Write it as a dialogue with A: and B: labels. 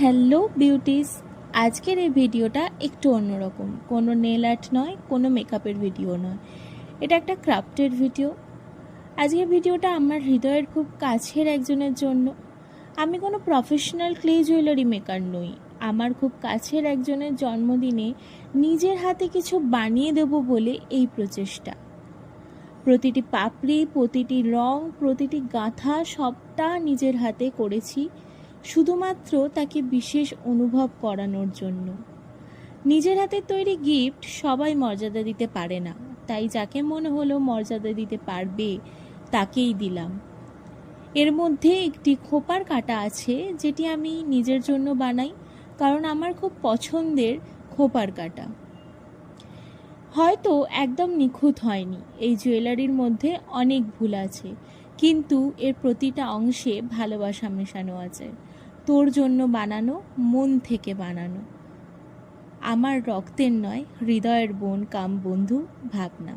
A: Hello beauties, আজকের এই ভিডিওটা একটু অন্যরকম। কোনো নেল আর্ট নয়, কোনো মেকআপের ভিডিও নয়, এটা একটা ক্রাফটের ভিডিও। আজকের ভিডিওটা আমার হৃদয়ের খুব কাছের একজনের জন্য। আমি কোনো প্রফেশনাল ক্লে জুয়েলারি মেকার নই। আমার খুব কাছের একজনের জন্মদিনে নিজের হাতে কিছু বানিয়ে দেব বলে এই প্রচেষ্টা। প্রতিটি পাপড়ি, প্রতিটি রং, প্রতিটি গাঁথা সবটা নিজের হাতে করেছি, শুধুমাত্র তাকে বিশেষ অনুভব করানোর জন্য। নিজের হাতে তৈরি গিফট সবাই মর্যাদা দিতে পারে না, তাই যাকে মনে হলো মর্যাদা দিতে পারবে তাকেই দিলাম। এর মধ্যে একটি খোপার কাটা আছে, যেটি আমি নিজের জন্য বানাই, কারণ আমার খুব পছন্দের খোপার কাটা। হয়তো একদম নিখুঁত হয়নি, এই জুয়েলারির মধ্যে অনেক ভুল আছে, কিন্তু এর প্রতিটা অংশে ভালোবাসা মেশানো আছে। তোর জন্য বানানো, মন থেকে বানানো। আমার রক্তের নয়, হৃদয়ের বোন কাম বন্ধু ভাবনা।